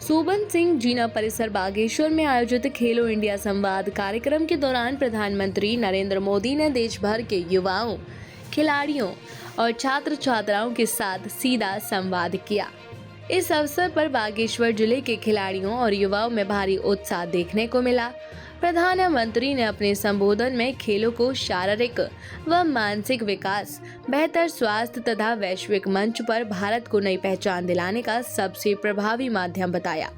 सोबन सिंह जीना परिसर बागेश्वर में आयोजित खेलो इंडिया संवाद कार्यक्रम के दौरान प्रधानमंत्री नरेंद्र मोदी ने देश भर के युवाओं, खिलाड़ियों और छात्र छात्राओं के साथ सीधा संवाद किया। इस अवसर पर बागेश्वर जिले के खिलाड़ियों और युवाओं में भारी उत्साह देखने को मिला। प्रधानमंत्री ने अपने संबोधन में खेलों को शारीरिक व मानसिक विकास, बेहतर स्वास्थ्य तथा वैश्विक मंच पर भारत को नई पहचान दिलाने का सबसे प्रभावी माध्यम बताया।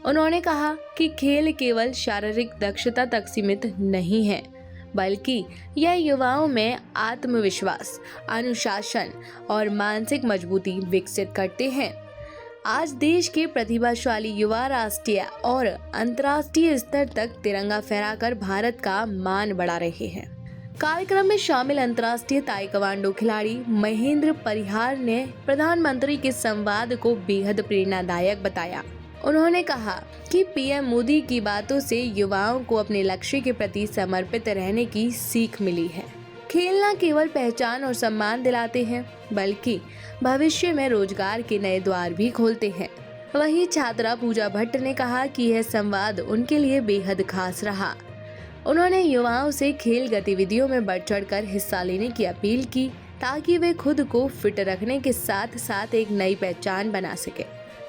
उन्होंने कहा कि खेल केवल शारीरिक दक्षता तक सीमित नहीं है, बल्कि यह युवाओं में आत्मविश्वास, अनुशासन और मानसिक मजबूती विकसित करते हैं। आज देश के प्रतिभाशाली युवा राष्ट्रीय और अंतर्राष्ट्रीय स्तर तक तिरंगा फहराकर भारत का मान बढ़ा रहे हैं। कार्यक्रम में शामिल अंतर्राष्ट्रीय ताइक्वांडो खिलाड़ी महेंद्र परिहार ने प्रधानमंत्री के संवाद को बेहद प्रेरणादायक बताया। उन्होंने कहा कि पीएम मोदी की बातों से युवाओं को अपने लक्ष्य के प्रति समर्पित रहने की सीख मिली है। खेल न केवल पहचान और सम्मान दिलाते हैं, बल्कि भविष्य में रोजगार के नए द्वार भी खोलते हैं। वहीं छात्रा पूजा भट्ट ने कहा कि यह संवाद उनके लिए बेहद खास रहा। उन्होंने युवाओं से खेल गतिविधियों में बढ़ चढ़कर हिस्सा लेने की अपील की, ताकि वे खुद को फिट रखने के साथ साथ एक नई पहचान बना सके।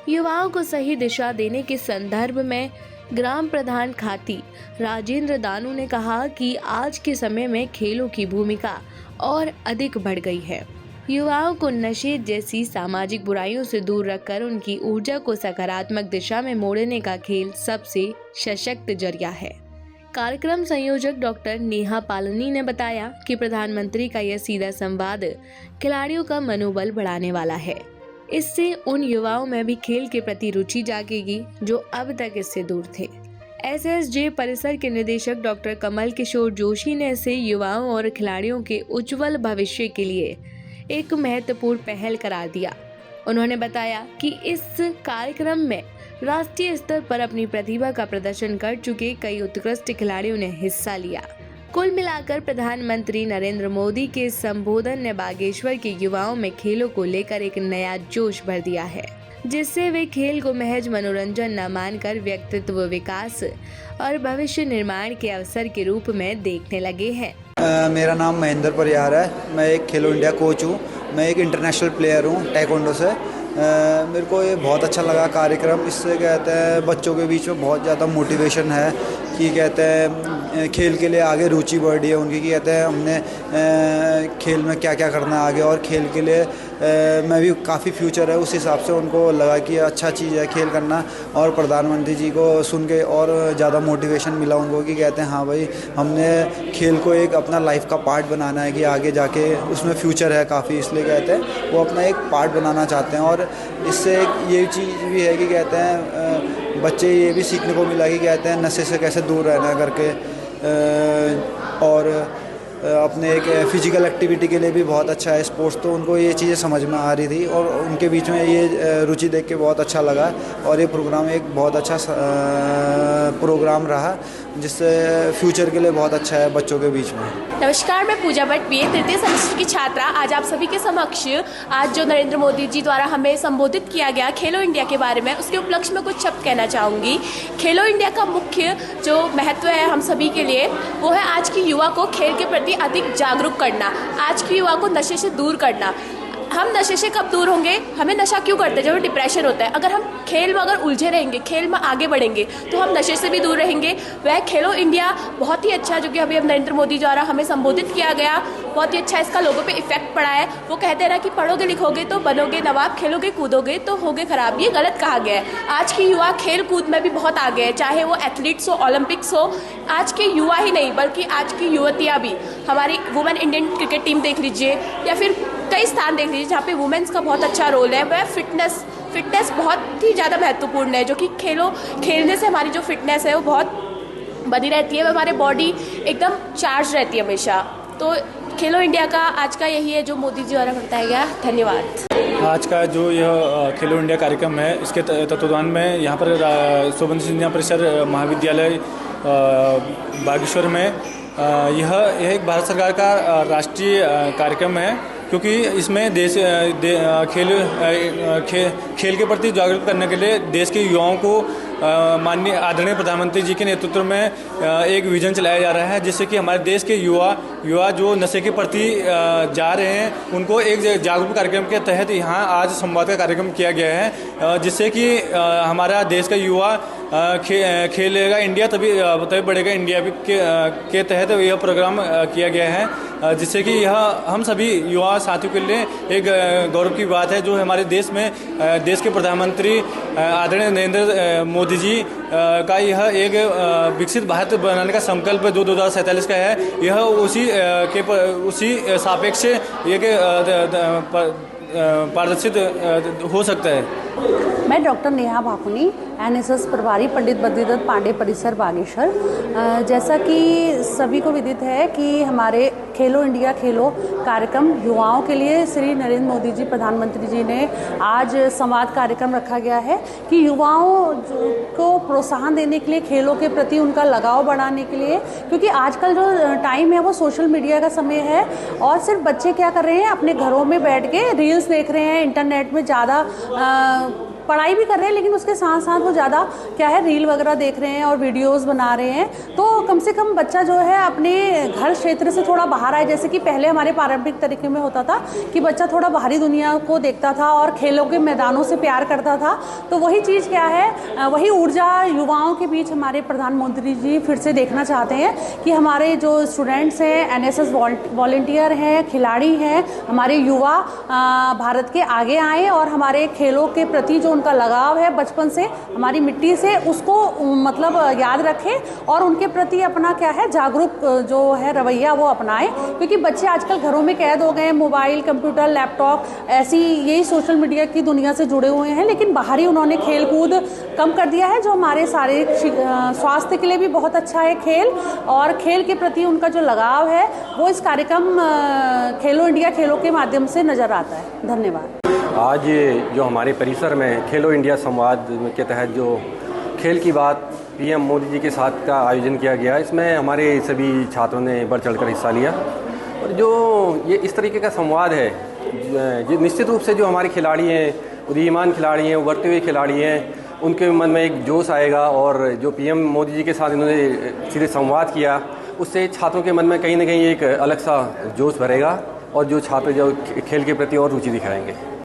युवाओं को सही दिशा देने के संदर्भ में ग्राम प्रधान खाती राजेंद्र दानू ने कहा कि आज के समय में खेलों की भूमिका और अधिक बढ़ गई है। युवाओं को नशे जैसी सामाजिक बुराइयों से दूर रखकर उनकी ऊर्जा को सकारात्मक दिशा में मोड़ने का खेल सबसे सशक्त जरिया है। कार्यक्रम संयोजक डॉक्टर नेहा पालनी ने बताया कि प्रधानमंत्री का यह सीधा संवाद खिलाड़ियों का मनोबल बढ़ाने वाला है। इससे उन युवाओं में भी खेल के प्रति रुचि जागेगी जो अब तक इससे दूर थे। एसएसजे परिसर के निदेशक डॉक्टर कमल किशोर जोशी ने इसे युवाओं और खिलाड़ियों के उज्जवल भविष्य के लिए एक महत्वपूर्ण पहल करार दिया। उन्होंने बताया कि इस कार्यक्रम में राष्ट्रीय स्तर पर अपनी प्रतिभा का प्रदर्शन कर चुके कई उत्कृष्ट खिलाड़ियों ने हिस्सा लिया। कुल मिलाकर प्रधानमंत्री नरेंद्र मोदी के संबोधन ने बागेश्वर के युवाओं में खेलों को लेकर एक नया जोश भर दिया है, जिससे वे खेल को महज मनोरंजन न मानकर व्यक्तित्व विकास और भविष्य निर्माण के अवसर के रूप में देखने लगे हैं। मेरा नाम महेंद्र परिहार है। मैं एक खेलो इंडिया कोच हूँ। मैं एक इंटरनेशनल प्लेयर हूँ ताइक्वांडो से। मेरे को ये बहुत अच्छा लगा कार्यक्रम। इससे कहते हैं बच्चों के बीच में बहुत ज़्यादा मोटिवेशन है कि कहते हैं खेल के लिए आगे रुचि बढ़ी है उनकी, कि कहते हैं हमने खेल में क्या क्या करना है आगे, और खेल के लिए मैं भी काफ़ी फ्यूचर है। उस हिसाब से उनको लगा कि अच्छा चीज़ है खेल करना, और प्रधानमंत्री जी को सुन के और ज़्यादा मोटिवेशन मिला उनको कि कहते हैं हाँ भाई, हमने खेल को एक अपना लाइफ का पार्ट बनाना है कि आगे जाके उसमें फ्यूचर है काफ़ी, इसलिए कहते हैं वो अपना एक पार्ट बनाना चाहते हैं। और इससे एक ये चीज़ भी है कि कहते हैं बच्चे ये भी सीखने को मिला कि कहते हैं नशे से कैसे दूर रहना करके, और अपने एक फिजिकल एक्टिविटी के लिए भी बहुत अच्छा है स्पोर्ट्स। तो उनको ये चीज़ें समझ में आ रही थी और उनके बीच में ये रुचि देख के बहुत अच्छा लगा, और ये प्रोग्राम एक बहुत अच्छा प्रोग्राम रहा, जिससे फ्यूचर के लिए बहुत अच्छा है बच्चों के बीच में। नमस्कार, मैं पूजा भट्ट बीए तृतीय सेमेस्टर की छात्रा आज आप सभी के समक्ष आज जो नरेंद्र मोदी जी द्वारा हमें संबोधित किया गया खेलो इंडिया के बारे में, उसके उपलक्ष्य में कुछ शब्द कहना चाहूँगी। खेलो इंडिया का मुख्य जो महत्व है हम सभी के लिए, वो है आज की युवा को खेल के प्रति अधिक जागरूक करना, आज की युवा को नशे से दूर करना। हम नशे से कब दूर होंगे? हमें नशा क्यों करते हैं? जब डिप्रेशन होता है। अगर हम खेल में अगर उलझे रहेंगे, खेल में आगे बढ़ेंगे, तो हम नशे से भी दूर रहेंगे। वह खेलो इंडिया बहुत ही अच्छा, जो कि अभी नरेंद्र मोदी द्वारा हमें संबोधित किया गया, बहुत ही अच्छा इसका लोगों पे इफेक्ट पड़ा है। वो कहते हैं ना कि पढ़ोगे लिखोगे तो बनोगे नवाब, खेलोगे कूदोगे तो होगे खराब। ये गलत कहा गया है। आज की युवा खेल कूद में भी बहुत आगे है, चाहे वो एथलीट्स हो, ओलंपिक्स हो। आज के युवा ही नहीं बल्कि आज की युवतियाँ भी, हमारी वुमेन इंडियन क्रिकेट टीम देख लीजिए, या फिर कई स्थान देख लीजिए जहाँ पे वुमेन्स का बहुत अच्छा रोल है। वह फिटनेस बहुत ही ज़्यादा महत्वपूर्ण है, जो कि खेलने से हमारी जो फिटनेस है वो बहुत बनी रहती है। हमारे बॉडी एकदम चार्ज रहती है हमेशा। तो खेलो इंडिया का आज का यही है जो मोदी जी द्वारा बताया गया। धन्यवाद। आज का जो यह खेलो इंडिया कार्यक्रम है, इसके तत्वावधान में यहाँ पर सोबन सिंह जीना परिसर महाविद्यालय बागेश्वर में यह एक भारत सरकार का राष्ट्रीय कार्यक्रम है क्योंकि इसमें खेल के प्रति जागरूक करने के लिए देश के युवाओं को माननीय आदरणीय प्रधानमंत्री जी के नेतृत्व में एक विजन चलाया जा रहा है, जिससे कि हमारे देश के युवा जो नशे के प्रति जा रहे हैं उनको एक जागरूक कार्यक्रम के तहत यहाँ आज संवाद का कार्यक्रम किया गया है, जिससे कि हमारा देश का युवा खेलेगा इंडिया तभी बढ़ेगा इंडिया के तहत यह प्रोग्राम किया गया है, जिससे कि यह हम सभी युवा साथियों के लिए एक गौरव की बात है, जो हमारे देश में देश के प्रधानमंत्री आदरणीय नरेंद्र मोदी जी का यह एक विकसित भारत बनाने का संकल्प जो 2047 का है, यह उसी सापेक्ष एक पारदर्शित हो सकता है। मैं डॉक्टर नेहा भाकुनी, एनएसएस प्रभारी, पंडित बद्रीदत्त पांडे परिसर बागेश्वर। जैसा कि सभी को विदित है कि हमारे खेलो इंडिया खेलो कार्यक्रम युवाओं के लिए श्री नरेंद्र मोदी जी प्रधानमंत्री जी ने आज संवाद कार्यक्रम रखा गया है कि युवाओं को प्रोत्साहन देने के लिए, खेलों के प्रति उनका लगाव बढ़ाने के लिए, क्योंकि आजकल जो टाइम है वो सोशल मीडिया का समय है और सिर्फ बच्चे क्या कर रहे हैं, अपने घरों में बैठ के रील्स देख रहे हैं, इंटरनेट में ज़्यादा पढ़ाई भी कर रहे हैं, लेकिन उसके साथ साथ वो ज़्यादा क्या है रील वगैरह देख रहे हैं और वीडियोस बना रहे हैं। तो कम से कम बच्चा जो है अपने घर क्षेत्र से थोड़ा बाहर आए, जैसे कि पहले हमारे पारंपरिक तरीके में होता था कि बच्चा थोड़ा बाहरी दुनिया को देखता था और खेलों के मैदानों से प्यार करता था। तो वही चीज़ क्या है, वही ऊर्जा युवाओं के बीच हमारे प्रधानमंत्री जी फिर से देखना चाहते हैं कि हमारे जो स्टूडेंट्स हैं, एनएसएस वॉलंटियर हैं, खिलाड़ी हैं, हमारे युवा भारत के आगे आए और हमारे खेलों के प्रति जो उनका लगाव है बचपन से, हमारी मिट्टी से, उसको मतलब याद रखें और उनके प्रति अपना क्या है जागरूक जो है रवैया वो अपनाएं, क्योंकि बच्चे आजकल घरों में कैद हो गए हैं, मोबाइल, कंप्यूटर, लैपटॉप, ऐसी यही सोशल मीडिया की दुनिया से जुड़े हुए हैं, लेकिन बाहरी उन्होंने खेल कूद कम कर दिया है, जो हमारे शारीरिक स्वास्थ्य के लिए भी बहुत अच्छा है खेल, और खेल के प्रति उनका जो लगाव है वो इस कार्यक्रम खेलो इंडिया खेलों के माध्यम से नजर आता है। धन्यवाद। आज जो हमारे परिसर में खेलो इंडिया संवाद के तहत जो खेल की बात पीएम मोदी जी के साथ का आयोजन किया गया, इसमें हमारे सभी छात्रों ने बढ़ चढ़कर हिस्सा लिया। और जो ये इस तरीके का संवाद है, जो निश्चित रूप से जो हमारे खिलाड़ी हैं, उदीयमान खिलाड़ी हैं, उभरते हुए खिलाड़ी हैं, उनके मन में एक जोश आएगा और जो पीएम मोदी जी के साथ इन्होंने सीधे संवाद किया, उससे छात्रों के मन में कहीं ना कहीं एक अलग सा जोश भरेगा और जो छात्र जो खेल के प्रति और रुचि दिखाएंगे।